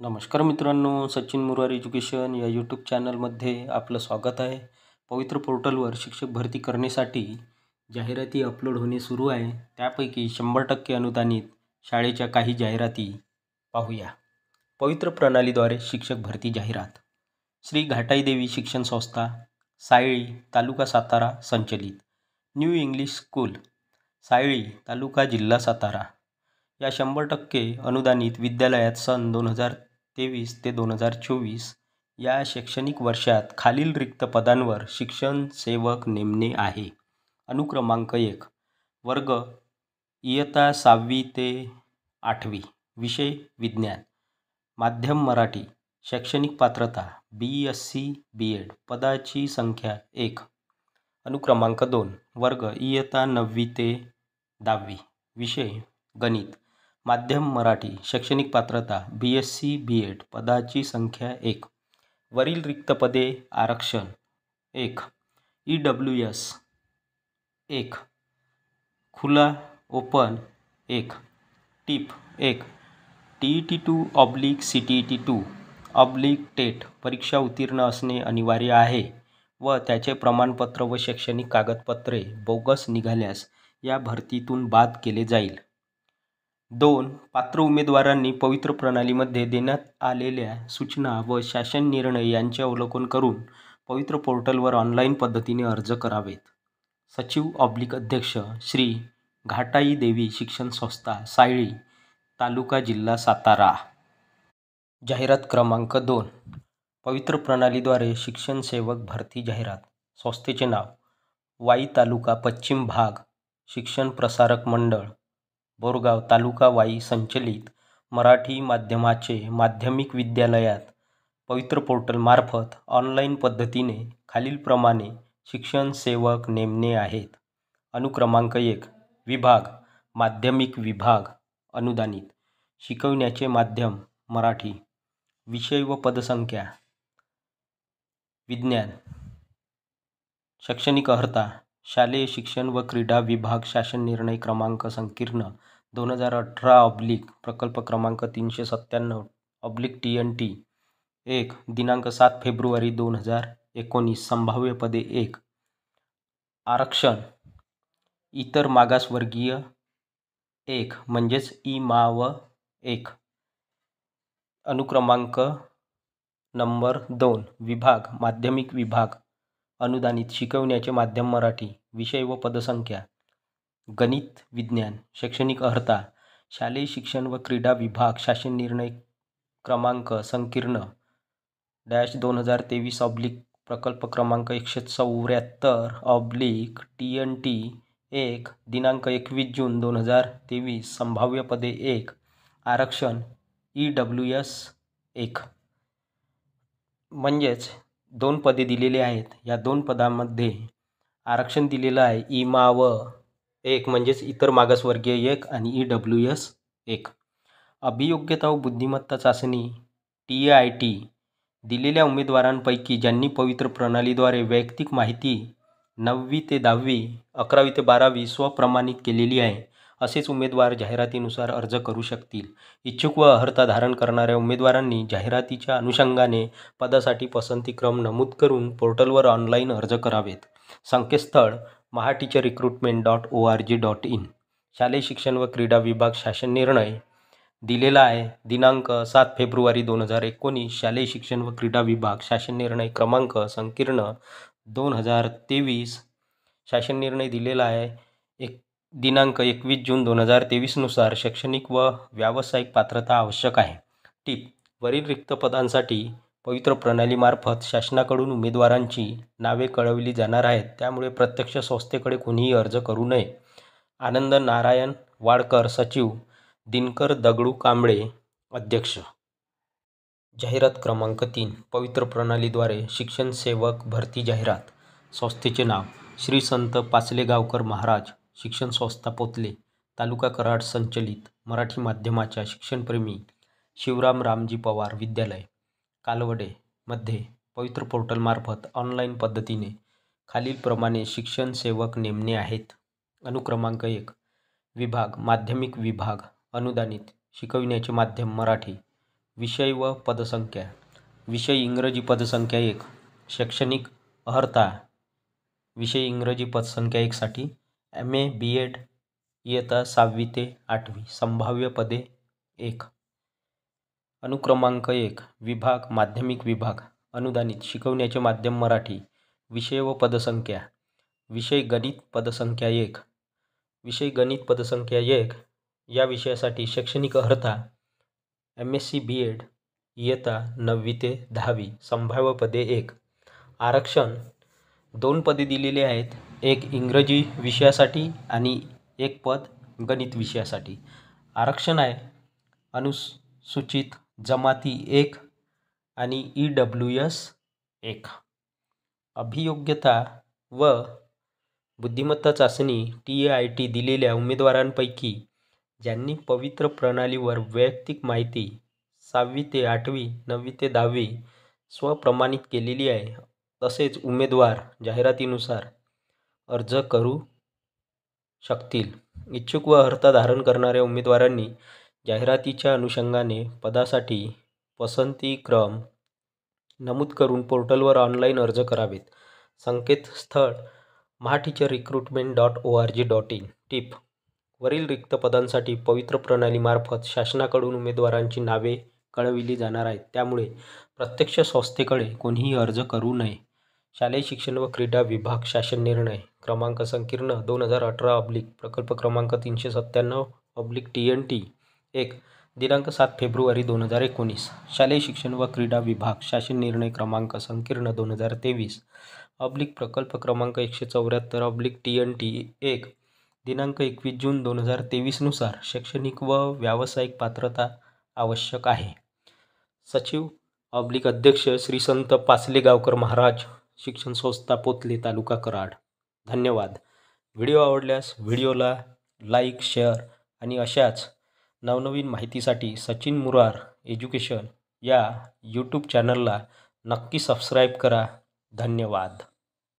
नमस्कार मित्रांनो, सचिन मुरारी एज्युकेशन या यूट्यूब चॅनलमध्ये आपलं स्वागत आहे. पवित्र पोर्टलवर शिक्षक भरती करण्यासाठी जाहिराती अपलोड होणे सुरू आहे. त्यापैकी 100% अनुदानित शाळेच्या काही जाहिराती पाहूया. पवित्र प्रणालीद्वारे शिक्षक भरती जाहिरात. श्री घाटाई देवी शिक्षण संस्था, सायळी, तालुका सातारा संचलित न्यू इंग्लिश स्कूल, सायळी, तालुका, जिल्हा सातारा या 100% अनुदानित विद्यालयात सन 2023 ते 2024 या शैक्षणिक वर्षात खालील रिक्त पदांवर शिक्षण सेवक नेमणे आहे. अनुक्रमांक 1, वर्ग इयत्ता 6वी ते 8वी, विषय विज्ञान, माध्यम मराठी, शैक्षणिक पात्रता BSc B.Ed, पदाची संख्या 1. अनुक्रमांक 2, वर्ग इयत्ता 9वी ते 10वी, विषय गणित, माध्यम मराठी, शैक्षणिक पात्रता BSc B.Ed, पदाची संख्या 1. वरील रिक्त पदे आरक्षण 1. EWS 1, खुला ओपन 1, टीप 1, TET2/CTET2/टेट परीक्षा उत्तीर्ण असणे अनिवार्य आहे व त्याचे प्रमाणपत्र व शैक्षणिक कागदपत्रे बोगस निघाल्यास या भरतीतून बाद केले जाईल. 2. पात्र उमेदवारांनी पवित्र प्रणालीमध्ये देण्यात आलेल्या सूचना व शासन निर्णय यांचे अवलोकन करून पवित्र पोर्टलवर ऑनलाईन पद्धतीने अर्ज करावेत. सचिव/अध्यक्ष श्री घाटाई देवी शिक्षण संस्था, सायळी, तालुका, जिल्हा सातारा. जाहिरात क्रमांक 2. पवित्र प्रणालीद्वारे शिक्षण सेवक भरती जाहिरात. संस्थेचे नाव वाई, तालुका पश्चिम भाग, शिक्षण प्रसारक मंडळ, बोरगाव, तालुका वाई संचलित मराठी माध्यमाचे माध्यमिक विद्यालयात पवित्र पोर्टल मार्फत ऑनलाईन पद्धतीने खालीलप्रमाणे शिक्षण सेवक नेमणे आहेत. अनुक्रमांक 1, विभाग माध्यमिक विभाग, अनुदानित, शिकवण्याचे माध्यम मराठी, विषय व पदसंख्या विज्ञान, शैक्षणिक अर्हता शालेय शिक्षण व क्रीडा विभाग, शासन निर्णय क्रमांक संकीर्ण 2018/प्रकल्प क्रमांक 397/TNT 1, दिनांक 7 फेब्रुवारी 2019, संभाव्य पदे 1. आरक्षण इतर मागासवर्गीय 1 म्हणजेच IMAW 1. अनुक्रमांक नंबर 2, विभाग माध्यमिक विभाग, अनुदानित, शिकवण्याचे माध्यम मराठी, विषय व पदसंख्या गणित विज्ञान, शैक्षणिक अर्हता शालेय शिक्षण व क्रीडा विभाग, शासन निर्णय क्रमांक संकीर्ण -2023/प्रकल्प क्रमांक 174/TNT 1, दिनांक 21 जून 2023, संभाव्य पदे 1. आरक्षण EWS 1. म्हणजेच 2 पदे दिलेली आहेत. या 2 पदांमध्ये आरक्षण दिलेलं आहे IMAW 1 म्हणजेच इतर मागासवर्गीय 1 आणि EWS 1. अभियोग्यता व बुद्धिमत्ता चाचणी TAIT दिलेल्या उमेदवारांपैकी ज्यांनी पवित्र प्रणालीद्वारे वैयक्तिक माहिती 9वी ते 10वी, 11वी ते 12वी स्वप्रमाणित केलेली आहे असेच उमेदवार जाहिरातीनुसार अर्ज करू शकतील. इच्छुक व अर्हता धारण करणाऱ्या उमेदवारांनी जाहिरातीच्या अनुषंगाने पदासाठी पसंतीक्रम नमूद करून पोर्टलवर ऑनलाईन अर्ज करावेत. संकेतस्थळ mahateacherrecruitment.org.in. शालेय शिक्षण व क्रीडा विभाग, शासन निर्णय दिलेला आहे दिनांक 7 फेब्रुवारी 2019, शालेय शिक्षण व क्रीडा विभाग, शासन निर्णय क्रमांक संकीर्ण 2023, शासन निर्णय दिलेला आहे दिनांक 21 जून 2023 नुसार शैक्षणिक व व्यावसायिक पात्रता आवश्यक आहे. टीप: वरील रिक्त पदांसाठी पवित्र प्रणालीमार्फत शासनाकडून उमेदवारांची नावे कळवली जाणार आहेत, त्यामुळे प्रत्यक्ष संस्थेकडे कोणीही अर्ज करू नये. आनंद नारायण वाडकर, सचिव, दिनकर दगडू कांबळे, अध्यक्ष. जाहिरात क्रमांक 3. पवित्र प्रणालीद्वारे शिक्षण सेवक भरती जाहिरात. संस्थेचे नाव श्री संत पाचलेगावकर महाराज शिक्षण संस्था, पोतले, तालुका कराड संचलित मराठी माध्यमाच्या शिक्षणप्रेमी शिवराम रामजी पवार विद्यालय, कालवडे मध्ये पवित्र पोर्टलमार्फत ऑनलाईन पद्धतीने खालीलप्रमाणे शिक्षण सेवक नेमणे आहेत. अनुक्रमांक 1, विभाग माध्यमिक विभाग, अनुदानित, शिकवण्याचे माध्यम मराठी, विषय व पदसंख्या. विषय इंग्रजी पदसंख्या 1. शैक्षणिक अर्हता. विषय इंग्रजी पदसंख्या 1 साठी MA BEd इयत्ता 6वी ते 8वी. संभाव्य पदे 1. अनुक्रमांक 1. विभाग माध्यमिक विभाग. अनुदानित. शिकवण्याचे माध्यम मराठी. विषय व पदसंख्या. विषय गणित पदसंख्या 1. विषय गणित पदसंख्या 1 या विषयासाठी शैक्षणिक अर्हता MSc BEd इयत्ता 9वी ते 10वी. संभाव्य पदे 1. आरक्षण 2 पदे दिलेली आहेत. एक इंग्रजी विषयासाठी आणि एक पद गणित विषयासाठी. आरक्षण आहे अनुसूचित जमाती 1 आणि EWS 1. अभियोग्यता व बुद्धिमत्ता चाचणी TAIT दिलेल्या उमेदवारांपैकी ज्यांनी पवित्र प्रणालीवर वैयक्तिक माहिती 6वी ते 8वी 9वी ते 10वी स्वप्रमाणित केलेली आहे तसेच उमेदवार जाहिरातीनुसार अर्ज करू शकतील. इच्छुक व अर्हता धारण करणाऱ्या उमेदवारांनी जाहिरातीच्या अनुषंगाने पदासाठी पसंतीक्रम नमूद करून पोर्टलवर ऑनलाईन अर्ज करावेत. संकेतस्थळ mahateacherrecruitment.org.in. टिप: वरील रिक्त पदांसाठी पवित्र प्रणालीमार्फत शासनाकडून उमेदवारांची नावे कळविली जाणार आहेत. त्यामुळे प्रत्यक्ष संस्थेकडे कोणीही अर्ज करू नये. शालेय शिक्षण व क्रीडा विभाग शासन निर्णय क्रमांक संकीर्ण 2018/ प्रकल्प क्रमांक 397/TNT 1 दिनांक 7 फेब्रुवारी 2019. शालेय शिक्षण व क्रीडा विभाग शासन निर्णय क्रमांक संकीर्ण 2023/ प्रकल्प क्रमांक 174/TNT 1 दिनांक 21 जून 2023 नुसार शैक्षणिक व व्यावसायिक पात्रता आवश्यक आहे. सचिव अध्यक्ष श्री संत पाचलेगावकर महाराज शिक्षण संस्था पोतले तालुका कराड. धन्यवाद. व्हिडिओ आवडल्यास व्हिडिओला लाईक, शेअर आणि अशाच नवनवीन माहितीसाठी सचिन मुरार एज्युकेशन या यूट्यूब चॅनलला नक्की सबस्क्राईब करा. धन्यवाद.